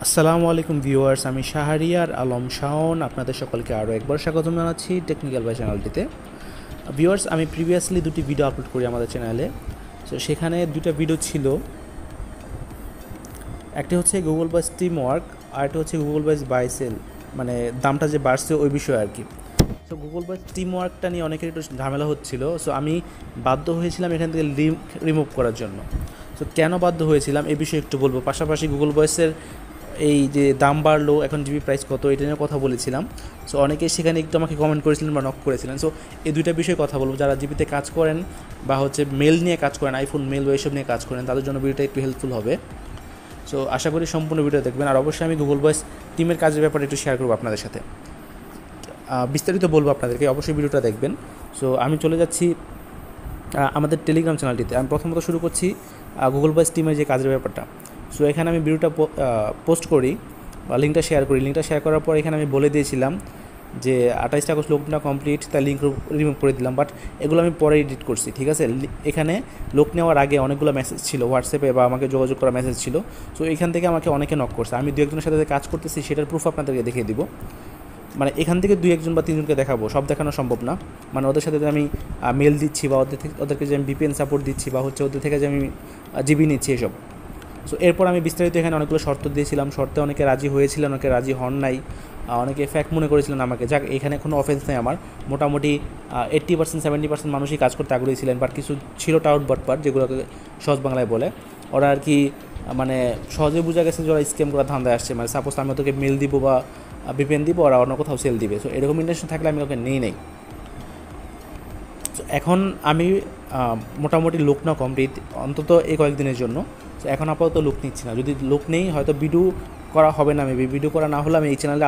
আসসালামু আলাইকুম ভিউয়ার্স, আমি শাহরিয়ার আলম শাওন আপনাদের সকলকে আরও একবার স্বাগতম জানাচ্ছি টেকনিক্যাল বাই চ্যানেলটিতে। ভিউয়ার্স, আমি প্রিভিয়াসলি দুটি ভিডিও আপলোড করি আমাদের চ্যানেলে। সো সেখানে দুটো ভিডিও ছিল, একটি হচ্ছে গুগল বাস টিম ওয়ার্ক আর একটা হচ্ছে গুগল বাস বাই সেল, মানে দামটা যে বাড়ছে ওই বিষয়ে আর কি। সো গুগল বাস টিম ওয়ার্কটা নিয়ে অনেকের একটু ঝামেলা হচ্ছিল, সো আমি বাধ্য হয়েছিলাম এখান থেকে লিঙ্ক রিমুভ করার জন্য। সো কেন বাধ্য হয়েছিলাম এই বিষয়ে একটু বলবো, পাশাপাশি গুগল ভয়েসের এই যে দাম বাড়লো, এখন জিবি প্রাইস কত, এটা নিয়ে কথা বলেছিলাম। সো অনেকেই সেখানে একটু আমাকে কমেন্ট করেছিলেন বা নক করেছিলেন। সো এই দুইটা বিষয়ে কথা বলবো, যারা জিবিতে কাজ করেন বা হচ্ছে মেল নিয়ে কাজ করেন, আইফোন মেল বা এইসব নিয়ে কাজ করেন, তাদের জন্য ভিডিওটা একটু হেল্পফুল হবে। সো আশা করি সম্পূর্ণ ভিডিও দেখবেন। আর অবশ্যই আমি গুগল ভয়েস টিমের কাজের ব্যাপারে একটু শেয়ার করবো আপনাদের সাথে, বিস্তারিত বলবো আপনাদেরকে, অবশ্যই ভিডিওটা দেখবেন। সো আমি চলে যাচ্ছি আমাদের টেলিগ্রাম চ্যানেলটিতে। আমি প্রথমত শুরু করছি গুগল ভয়েস টিমের যে কাজের ব্যাপারটা। সো এখানে আমি ভিডিওটা পোস্ট করি বা লিঙ্কটা শেয়ার করি। লিঙ্কটা শেয়ার করার পর এখানে আমি বলে দিয়েছিলাম যে 28 আগস্ট লোকটা কমপ্লিট, তাই লিঙ্ক রিমুভ করে দিলাম। বাট এগুলো আমি পরে এডিট করছি, ঠিক আছে। এখানে লোক নেওয়ার আগে অনেকগুলো মেসেজ ছিল হোয়াটসঅ্যাপে বা আমাকে যোগাযোগ করা মেসেজ ছিল। সো এখান থেকে আমাকে অনেকে নক করছে। আমি দু একজনের সাথে কাজ করতেছি, সেটার প্রুফ আপনাদেরকে দেখিয়ে দিব। মানে এখান থেকে দুই একজন বা তিনজনকে দেখাবো, সব দেখানো সম্ভব না। মানে ওদের সাথে যে আমি মেল দিচ্ছি বা ওদেরকে যে আমি ভিপিএন সাপোর্ট দিচ্ছি বা হচ্ছে ওদের থেকে যে আমি জিবি নিচ্ছি এসব। সো এরপর আমি বিস্তারিত এখানে অনেকগুলো শর্ত দিয়েছিলাম। শর্তে অনেকে রাজি হয়েছিলেন, অনেকে রাজি হন নাই, অনেকে ফ্যাক্ট মনে করেছিলেন আমাকে। যাক, এখানে কোনো অফেন্স নেই আমার। মোটামুটি 80% 70% মানুষই কাজ করতে আগ্রহী ছিলেন। বাট কিছু ছিল টাউট বটপাট, যেগুলোকে সহজ বাংলায় বলে। ওরা আর কি মানে সহজে বোঝা গেছে যে ওরা স্ক্যাম করার ধান্দায় আসছে। মানে সাপোজ আমি ওদেরকে মেল দিব বা ভিপিএন দিব, ওরা অন্য কোথাও সেল দিবে। সো এরকম ইন্টেনশন থাকলে আমি ওকে নেই। সো এখন আমি মোটামুটি লোক না কমপ্লিট, অন্তত এই কয়েকদিনের জন্য। সো এখন আপাতত লোক নিচ্ছি না। যদি লোক নেই, হয়তো ভিডিও করা হবে না, মেবি ভিডিও করা না হলে আমি এই চ্যানেলে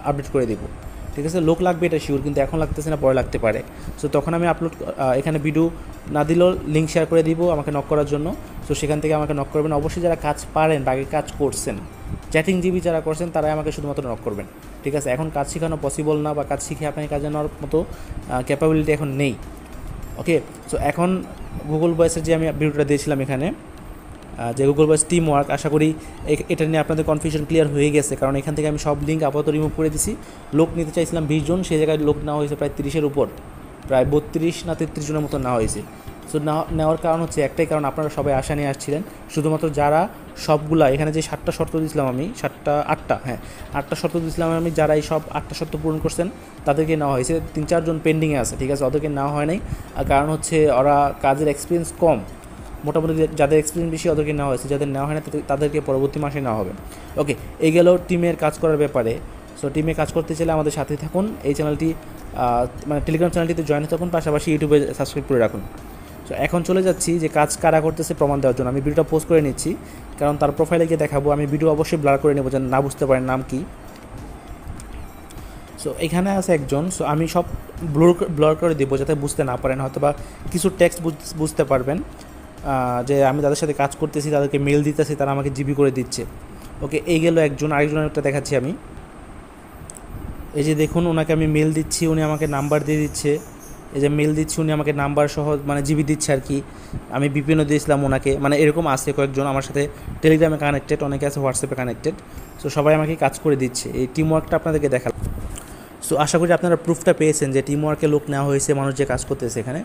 আপডেট করে দেবো, ঠিক আছে। লোক লাগবে এটা শিওর, কিন্তু এখন লাগতেছে না, পরে লাগতে পারে। সো তখন আমি এখানে ভিডিও না দিলেও লিঙ্ক শেয়ার করে দিব আমাকে নক করার জন্য। সো সেখান থেকে আমাকে নক করবেন। অবশ্যই যারা কাজ পারেন বা আগে কাজ করছেন, চ্যাটিং জিবি যারা করছেন, তারাই আমাকে শুধুমাত্র নক করবেন, ঠিক আছে। এখন কাজ শেখানো পসিবল না, বা কাজ শিখে আপনাকে কাজে নেওয়ার মতো ক্যাপাবিলিটি এখন নেই। ওকে, সো এখন গুগল ভয়েসের যে আমি ভিডিওটা দিয়েছিলাম এখানে, যে গুগল ভয়েস টিম ওয়ার্ক, আশা করি এটা নিয়ে আপনাদের কনফিউশন ক্লিয়ার হয়ে গেছে। কারণ এখান থেকে আমি সব লিঙ্ক আপাতত রিমুভ করে দিছি। লোক নিতে চাইছিলাম 20 জন, সেই জায়গায় লোক নেওয়া হয়েছে প্রায় 30-এর উপর, প্রায় 32 না 33 জনের মতো নেওয়া হয়েছে। সো নেওয়ার কারণ হচ্ছে একটাই কারণ, আপনারা সবাই আশা নিয়ে আসছিলেন। শুধুমাত্র যারা সবগুলা এখানে যে 7টা শর্ত দিয়েছিলাম আমি, 8টা শর্ত দিয়েছিলাম আমি, যারা এই সব 8টা শর্ত পূরণ করছেন তাদেরকে নেওয়া হয়েছে। 3-4 জন পেন্ডিংয়ে আছে, ঠিক আছে, ওদেরকে নেওয়া হয় নাই। আর কারণ হচ্ছে ওরা কাজের এক্সপিরিয়েন্স কম। মোটামুটি যাদের এক্সপিরিয়েন্স বেশি ওদেরকে নেওয়া হয়েছে, যাদের নেওয়া হয় না তাদেরকে পরবর্তী মাসে নেওয়া হবে। ওকে, এই গেল টিমের কাজ করার ব্যাপারে। সো টিমে কাজ করতে চাইলে আমাদের সাথে থাকুন, এই চ্যানেলটি মানে টেলিগ্রাম চ্যানেলটিতে জয়েন থাকুন, পাশাপাশি ইউটিউবে সাবস্ক্রাইব করে রাখুন। সো এখন চলে যাচ্ছি যে কাজ কারা করতেছে প্রমাণ দেওয়ার জন্য। আমি ভিডিওটা পোস্ট করে নিচ্ছি, কারণ তার প্রোফাইলে গিয়ে দেখাবো। আমি ভিডিও অবশ্যই ব্লার করে নেবো, যেন না বুঝতে পারেন নাম কি। সো এখানে আছে একজন। সো আমি সব ব্লার করে দেবো যাতে বুঝতে না পারেন, হয়তো বা কিছু টেক্সট বুঝতে পারবেন যে আমি তাদের সাথে কাজ করতেছি, তাদেরকে মেল দিতেছি, তারা আমাকে জিবি করে দিচ্ছে। ওকে, এই গেল একজন। আরেকজনের একটা দেখাচ্ছি আমি। এই যে দেখুন, ওনাকে আমি মেল দিচ্ছি, উনি আমাকে নাম্বার দিয়ে দিচ্ছে। এই যে মেল দিচ্ছি, উনি আমাকে নাম্বার সহ মানে জিবি দিচ্ছে আর কি। আমি ভিপিএনও দিয়েছিলাম ওনাকে। মানে এরকম আছে কয়েকজন আমার সাথে টেলিগ্রামে কানেক্টেড, অনেকে আছে হোয়াটসঅ্যাপে কানেক্টেড। সো সবাই আমাকে কাজ করে দিচ্ছে। এই টিম ওয়ার্কটা আপনাদেরকে দেখালাম। সো আশা করি আপনারা প্রুফটা পেয়েছেন যে টিম ওয়ার্কে লোক নেওয়া হয়েছে, মানুষ যে কাজ করতেছে এখানে।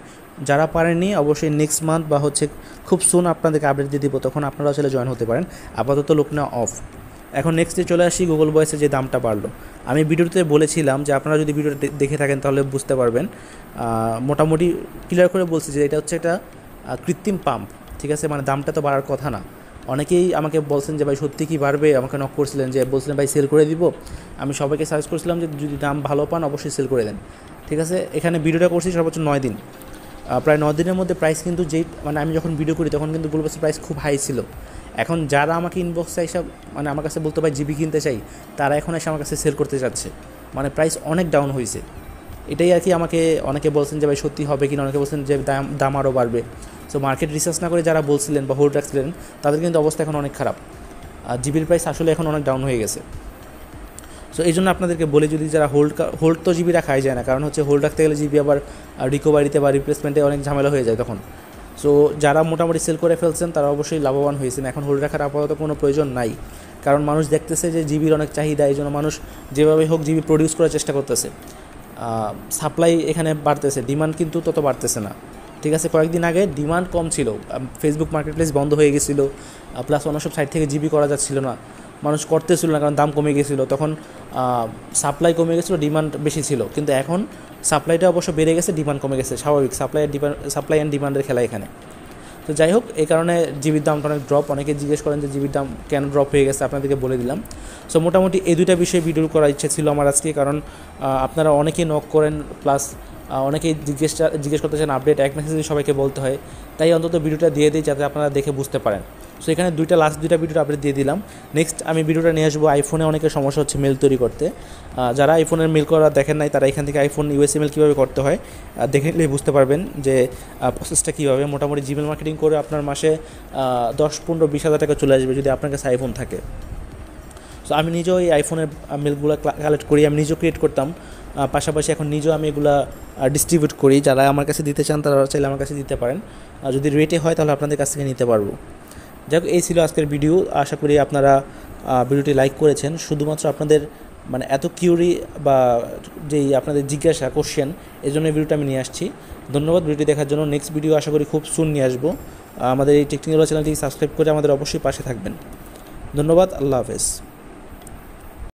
যারা পারেননি, অবশ্যই নেক্সট মান্থ বা হচ্ছে খুব সুন আপনাদেরকে আপডেট দিয়ে দিব, তখন আপনারাও আসলে জয়েন হতে পারেন। আপাতত লোক নেওয়া অফ। এখন নেক্সটে চলে আসি গুগল ভয়েসে যে দামটা বাড়লো। আমি ভিডিওতে বলেছিলাম যে আপনারা যদি ভিডিওটা দেখে থাকেন তাহলে বুঝতে পারবেন। মোটামুটি ক্লিয়ার করে বলছি যে এটা হচ্ছে একটা কৃত্রিম পাম্প, ঠিক আছে। মানে দামটা তো বাড়ার কথা না। অনেকেই আমাকে বলছেন যে ভাই সত্যি কি বাড়বে, আমাকে নক করছিলেন, যে বলছিলেন ভাই সেল করে দিব। আমি সবাইকে সাজেস্ট করছিলাম যে যদি দাম ভালো পান অবশ্যই সেল করে দেন, ঠিক আছে। এখানে ভিডিওটা করছি সর্বোচ্চ 9 দিন, প্রায় 9 দিনের মধ্যে প্রাইস কিন্তু যেই মানে আমি যখন ভিডিও করি তখন কিন্তু গুগল প্রাইস খুব হাই ছিল। এখন যারা আমাকে ইনবক্সে এসে মানে আমার কাছে বলতে ভাই জিবি কিনতে চাই, তারা এখন এসে আমার কাছে সেল করতে যাচ্ছে। মানে প্রাইস অনেক ডাউন হয়েছে। এটাই আর কি আমাকে অনেকে বলছেন যে ভাই সত্যি হবে কিনা, অনেকে বলছেন যে দাম আরও বাড়বে। সো মার্কেট রিসার্চ না করে যারা বলছিলেন বা হোল্ড রাখছিলেন, তাদের কিন্তু অবস্থা এখন অনেক খারাপ। আর জিবির প্রাইস আসলে এখন অনেক ডাউন হয়ে গেছে। সো এই জন্য আপনাদেরকে বলি, যদি যারা হোল্ড তো জিবি রাখাই যায় না, কারণ হচ্ছে হোল্ড রাখতে গেলে জিবি আবার রিকভারিতে বা রিপ্লেসমেন্টে অনেক ঝামেলা হয়ে যায় তখন। সো যারা মোটামুটি সেল করে ফেলছেন তারা অবশ্যই লাভবান হয়েছেন। এখন হোল্ড রাখার আপাতত কোনো প্রয়োজন নাই। কারণ মানুষ দেখতেছে যে জিবির অনেক চাহিদা, এই জন্য মানুষ যেভাবে হোক জিবি প্রডিউস করার চেষ্টা করতেছে। সাপ্লাই এখানে বাড়তেছে, ডিমান্ড কিন্তু তত বাড়তেছে না। ঠিক আছে, কয়েকদিন আগে ডিমান্ড কম ছিল, ফেসবুক মার্কেটপ্লেস বন্ধ হয়ে গেছিলো, প্লাস অন্য সব সাইট থেকে জিবি করা যাচ্ছিল না, মানুষ করতেছিল না কারণ দাম কমে গেছিলো, তখন সাপ্লাই কমে গেছিলো, ডিমান্ড বেশি ছিল। কিন্তু এখন সাপ্লাইটা অবশ্য বেড়ে গেছে, ডিমান্ড কমে গেছে, স্বাভাবিক, সাপ্লাই অ্যান্ড ডিমান্ডের খেলা এখানে। তো যাই হোক, এই কারণে জিবির দামটা অনেক ড্রপ। অনেকে জিজ্ঞেস করেন যে জিবির দাম কেন ড্রপ হয়ে গেছে, আপনাদেরকে বলে দিলাম। সো মোটামুটি এই দুইটা বিষয়ে ভিডিও করার ইচ্ছে ছিল আমার আজকে, কারণ আপনারা অনেকেই নক করেন, প্লাস অনেকেই জিজ্ঞেস করতে চান আপডেট, এক মেসেজে সবাইকে বলতে হয়, তাই অন্তত ভিডিওটা দিয়ে দিই যাতে আপনারা দেখে বুঝতে পারেন। সো এখানে লাস্ট দুইটা ভিডিওটা আপডেট দিয়ে দিলাম। নেক্সট আমি ভিডিওটা নিয়ে আসবো আইফোনে অনেকের সমস্যা হচ্ছে মেল তৈরি করতে। যারা আইফোনের মেল করা দেখেন নাই, তারা এখান থেকে আইফোন ইউএসএ মেল কীভাবে করতে হয় দেখে নিলে বুঝতে পারবেন যে প্রসেসটা কীভাবে। মোটামুটি জিমেল মার্কেটিং করে আপনার মাসে 10-15-20 হাজার টাকা চলে আসবে যদি আপনার কাছে আইফোন থাকে। সো আমি নিজেও এই আইফোনের মেলগুলো কালেক্ট করি, আমি নিজেও ক্রিয়েট করতাম, পাশাপাশি এখন নিজেও আমি এগুলা ডিস্ট্রিবিউট করি। যারা আমার কাছে দিতে চান তারা চাইলে আমার কাছে দিতে পারেন, যদি রেটে হয় তাহলে আপনাদের কাছ থেকে নিতে পারবো। যাই হোক, এই ছিল আজকের ভিডিও। আশা করি আপনারা ভিডিওটি লাইক করেছেন। শুধুমাত্র আপনাদের মানে এত কিউরি বা যেই আপনাদের জিজ্ঞাসা কোশ্চেন, এই জন্য ভিডিওটা আমি নিয়ে আসছি। ধন্যবাদ ভিডিওটি দেখার জন্য। নেক্সট ভিডিও আশা করি খুব সুন নিয়ে আসবো। আমাদের এই টেকনিক্যাল চ্যানেলটি সাবস্ক্রাইব করে আমাদের অবশ্যই পাশে থাকবেন। ধন্যবাদ, আল্লাহ হাফেজ।